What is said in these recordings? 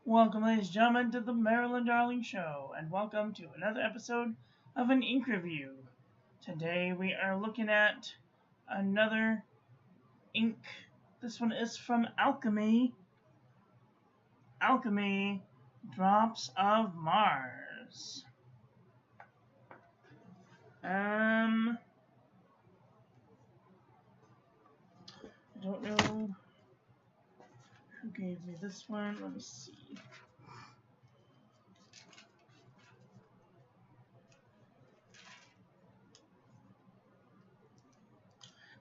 Welcome, ladies and gentlemen, to the Maryland Darling Show, and welcome to another episode of an ink review. Today we are looking at another ink. This one is from Alchemy. Alchemy Drops of Mars. I don't know who gave me this one. Let me see.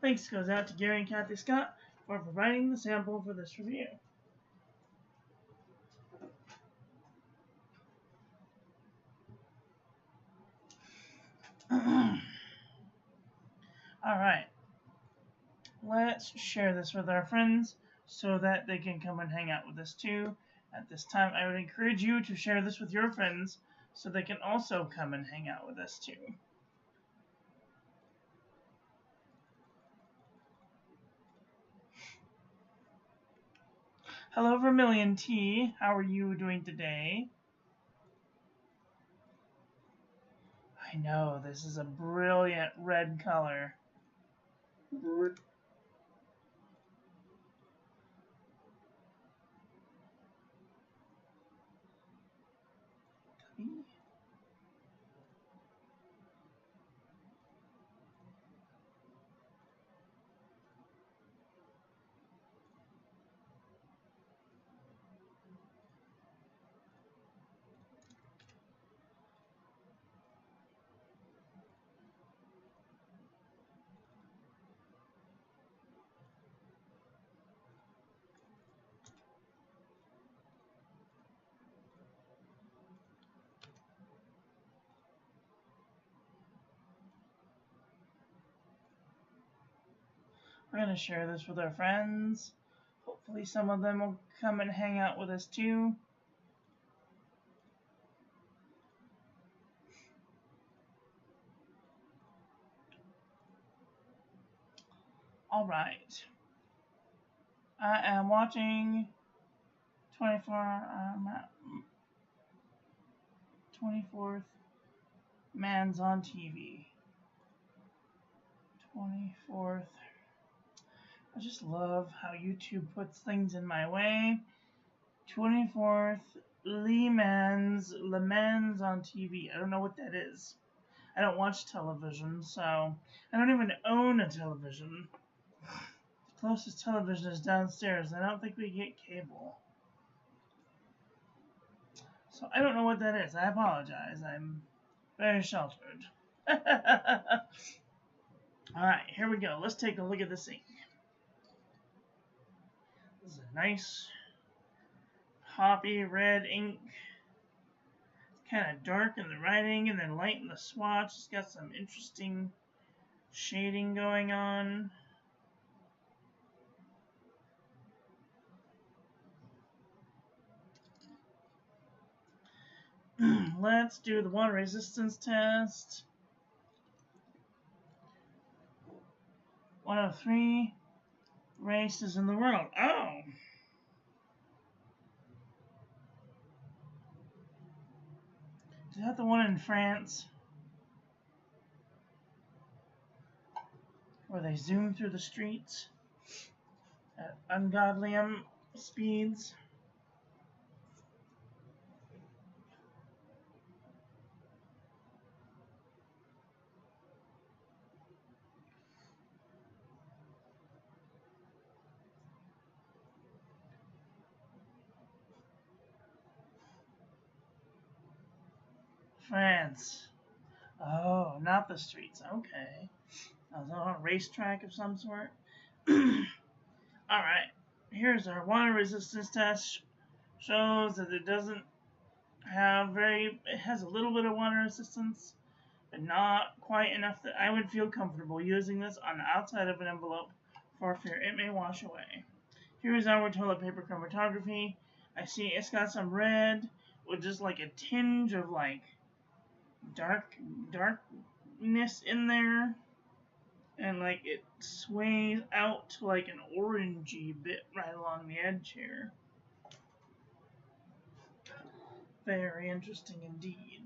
Thanks goes out to Gary and Kathy Scott for providing the sample for this review. Alright, let's share this with our friends so that they can come and hang out with us too. At this time, I would encourage you to share this with your friends so they can also come and hang out with us too. Hello, Vermilion Tea. How are you doing today? I know, this is a brilliant red color. We're going to share this with our friends. Hopefully some of them will come and hang out with us too. Alright. I am watching 24th Man's on TV. 24th. I just love how YouTube puts things in my way. 24th Le Mans on TV. I don't know what that is. I don't watch television, so I don't even own a television. The closest television is downstairs. I don't think we get cable. So I don't know what that is. I apologize. I'm very sheltered. Alright, here we go. Let's take a look at this ink. This is a nice poppy red ink. It's kind of dark in the writing and then light in the swatch. It's got some interesting shading going on. Let's do the water resistance test. 1 of 3 races in the world. Oh! Is that the one in France? Where they zoom through the streets at ungodly speeds? France. Oh, not the streets. Okay. I was on a racetrack of some sort. Alright. Here's our water resistance test. Shows that it doesn't have it has a little bit of water resistance, but not quite enough that I would feel comfortable using this on the outside of an envelope for fear it may wash away. Here is our toilet paper chromatography. I see it's got some red with just like a tinge of like darkness in there, and like it sways out to like an orangey bit right along the edge here. Very interesting indeed.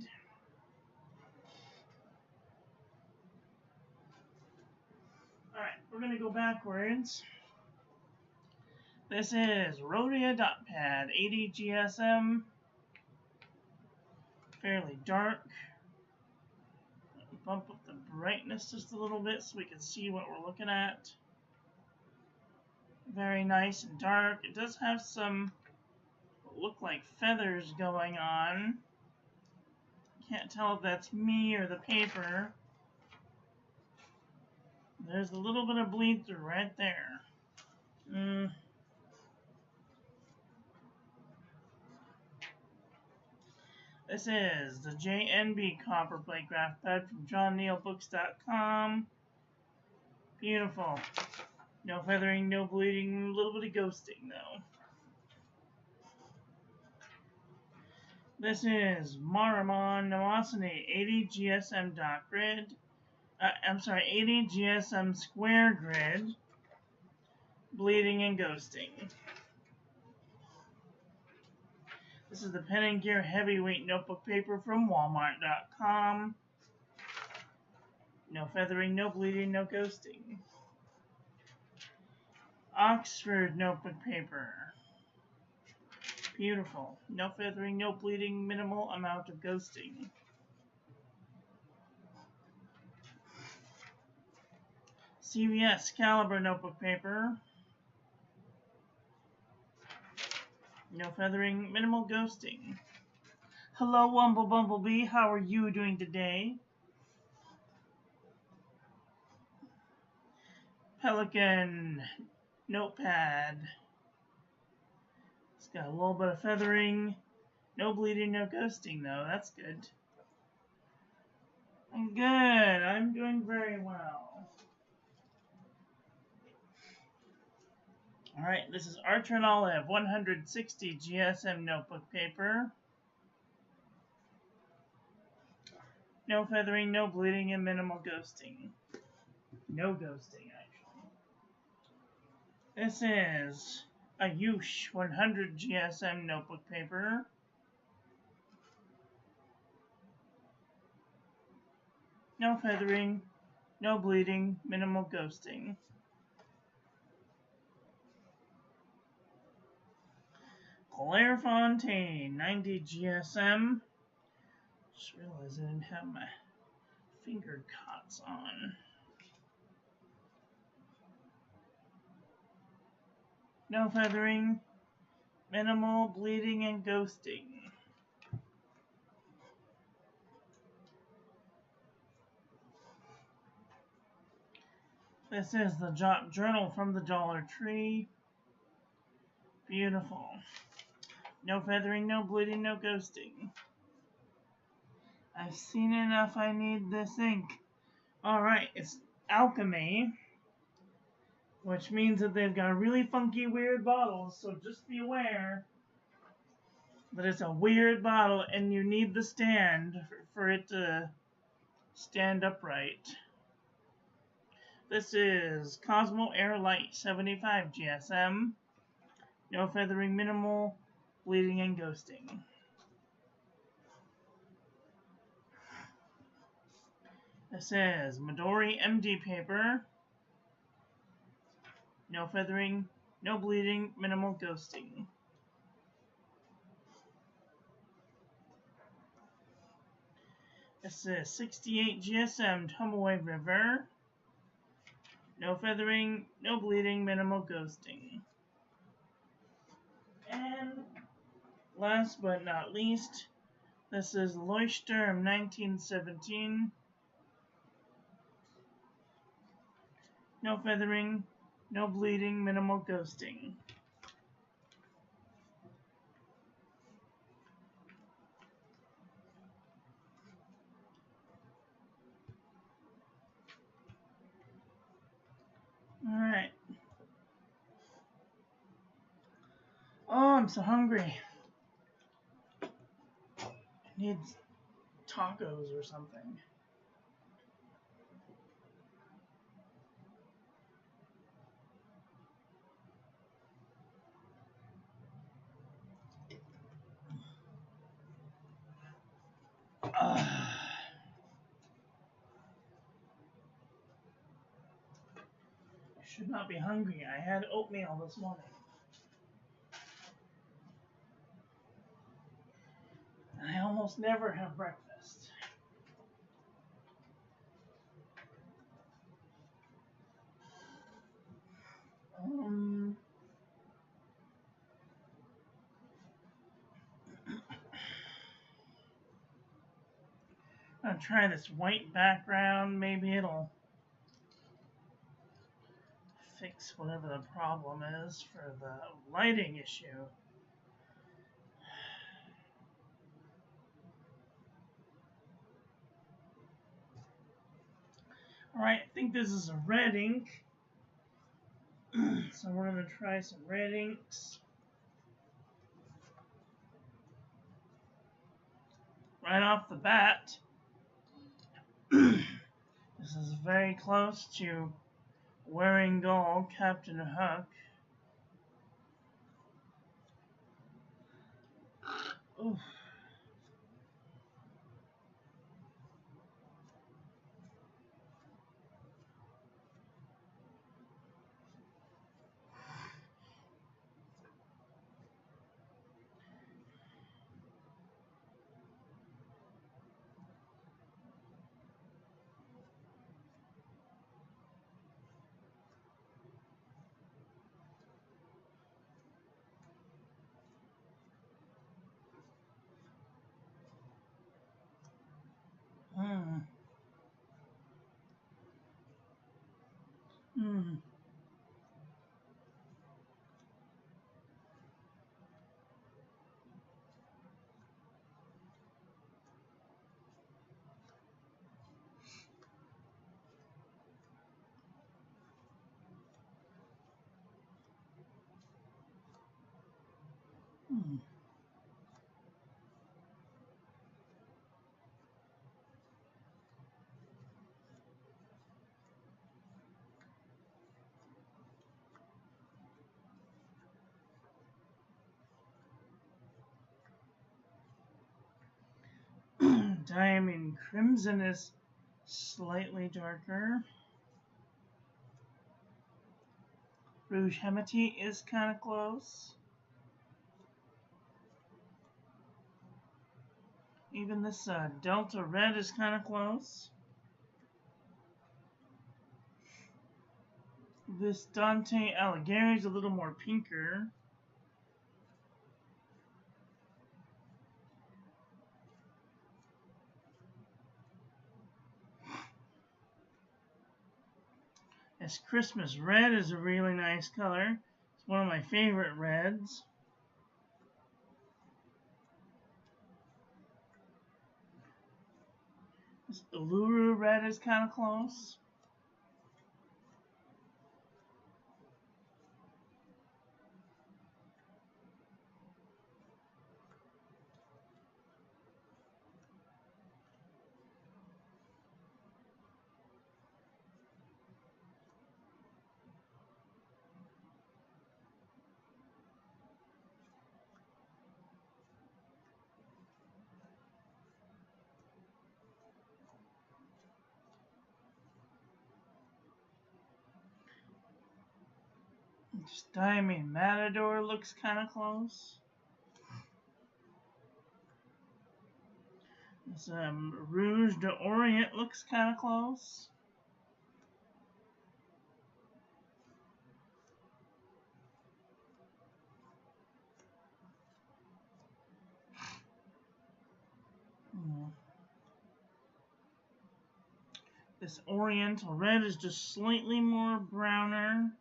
Alright, we're going to go backwards. This is Rhodia dot pad, 80 GSM. Fairly dark. Bump up the brightness just a little bit so we can see what we're looking at. Very nice and dark. It does have some look like feathers going on. Can't tell if that's me or the paper. There's a little bit of bleed through right there. This is the JNB Copperplate Graph Pad from JohnNeilBooks.com. Beautiful. No feathering, no bleeding, a little bit of ghosting though. This is Marimon Nawasani 80 GSM dot grid. 80 GSM square grid. Bleeding and ghosting. This is the Pen and Gear Heavyweight Notebook Paper from Walmart.com. No feathering, no bleeding, no ghosting. Oxford Notebook Paper. Beautiful. No feathering, no bleeding, minimal amount of ghosting. CVS Caliber Notebook Paper. No feathering, minimal ghosting. Hello, Wumble Bumblebee. How are you doing today? Pelican Notepad. It's got a little bit of feathering. No bleeding, no ghosting, though. That's good. I'm good. I'm doing very well. Alright, this is Archer and Olive 160 GSM notebook paper. No feathering, no bleeding, and minimal ghosting. No ghosting, actually. This is Ayush 100 GSM notebook paper. No feathering, no bleeding, minimal ghosting. Clairefontaine 90 GSM. Just realized I didn't have my finger cots on. No feathering, minimal bleeding and ghosting. This is the journal from the Dollar Tree. Beautiful. No feathering, no bleeding, no ghosting. I've seen enough, I need this ink. Alright, it's Alchemy, which means that they've got really funky, weird bottles, so just be aware that it's a weird bottle and you need the stand for it to stand upright. This is Cosmo Air Light 75 GSM. No feathering, minimal bleeding and ghosting. This is Midori MD paper. No feathering, no bleeding, minimal ghosting. This is 68 GSM Tumbleweed River. No feathering, no bleeding, minimal ghosting. And last but not least, this is Leuchtturm 1917. No feathering, no bleeding, minimal ghosting. Alright. Oh, I'm so hungry. I need tacos or something. should not be hungry. I had oatmeal this morning. I almost never have breakfast. I'll try this white background. Maybe it'll fix whatever the problem is for the lighting issue. Alright, I think this is a red ink. So we're going to try some red inks. Right off the bat, this is very close to Wearing Gold, Captain Hook. Oof. Mm. Mm. Mm. Diamond Crimson is slightly darker. Rouge Hematite is kind of close. Even this Delta Red is kind of close. This Dante Alighieri is a little more pinker. This Christmas Red is a really nice color. It's one of my favorite reds. This Uluru Red is kind of close. This Diamond Matador looks kind of close. This Rouge d'Orient looks kind of close. This Oriental Red is just slightly more browner.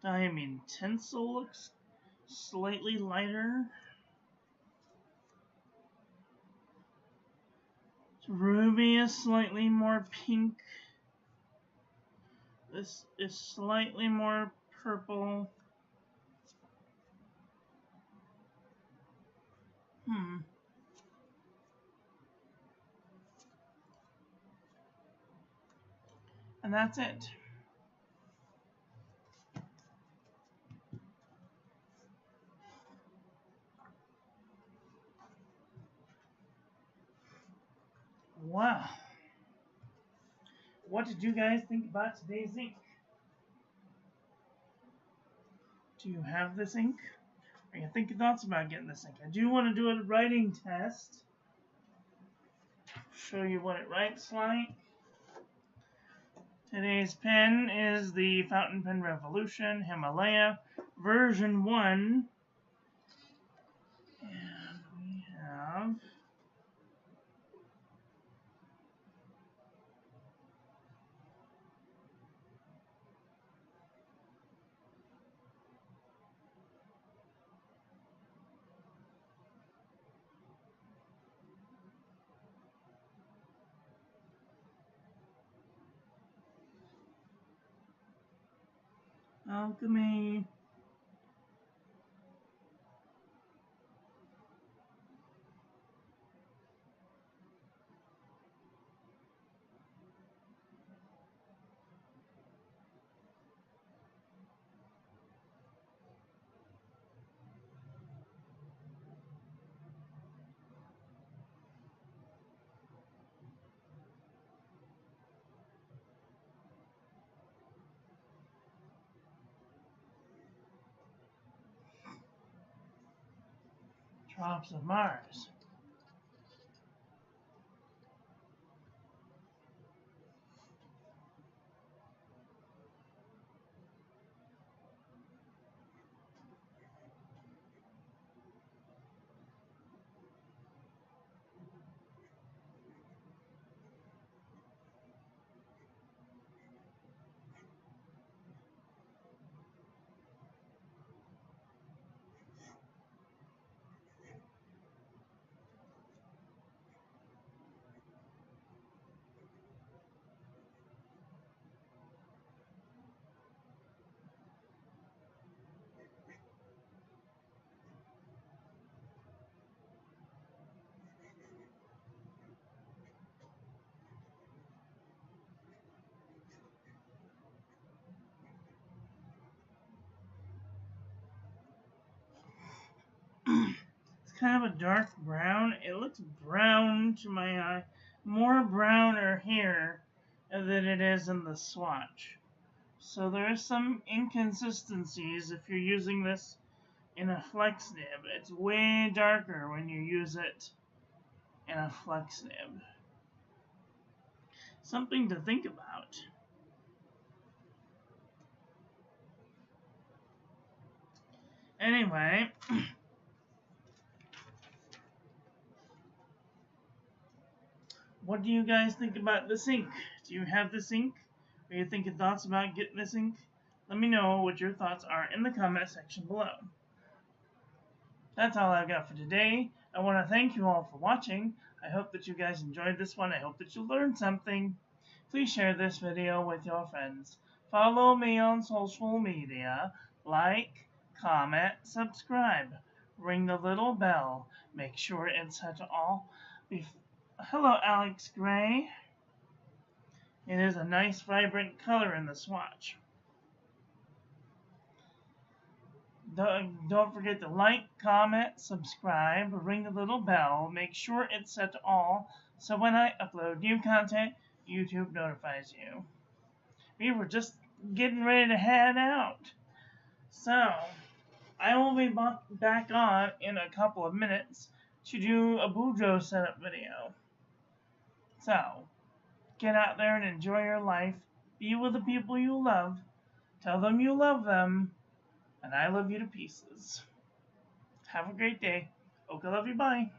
Diamond Tinsel looks slightly lighter. Ruby is slightly more pink. This is slightly more purple. And that's it. Wow. what did you guys think about today's ink? Do you have this ink? Are you thinking thoughts about getting this ink? I do want to do a writing test. Show you what it writes like. Today's pen is the Fountain Pen Revolution Himalaya version 1. And we have Alchemy. Drops of Mars. It's kind of a dark brown. It looks brown to my eye. More browner here than it is in the swatch. So there are some inconsistencies if you're using this in a flex nib. It's way darker when you use it in a flex nib. Something to think about. Anyway, what do you guys think about this ink? Do you have this ink? Are you thinking thoughts about getting this ink? Let me know what your thoughts are in the comment section below. That's all I've got for today. I want to thank you all for watching. I hope that you guys enjoyed this one. I hope that you learned something. Please share this video with your friends. Follow me on social media. Like, comment, subscribe. Ring the little bell. Make sure it's set to all. Hello, Alex Gray. It is a nice, vibrant color in the swatch. Don't forget to like, comment, subscribe, ring the little bell. Make sure it's set to all, so when I upload new content, YouTube notifies you. We were just getting ready to head out. So, I will be back on in a couple of minutes to do a Bujo setup video. So, get out there and enjoy your life. Be with the people you love. Tell them you love them. And I love you to pieces. Have a great day. Okay, love you. Bye.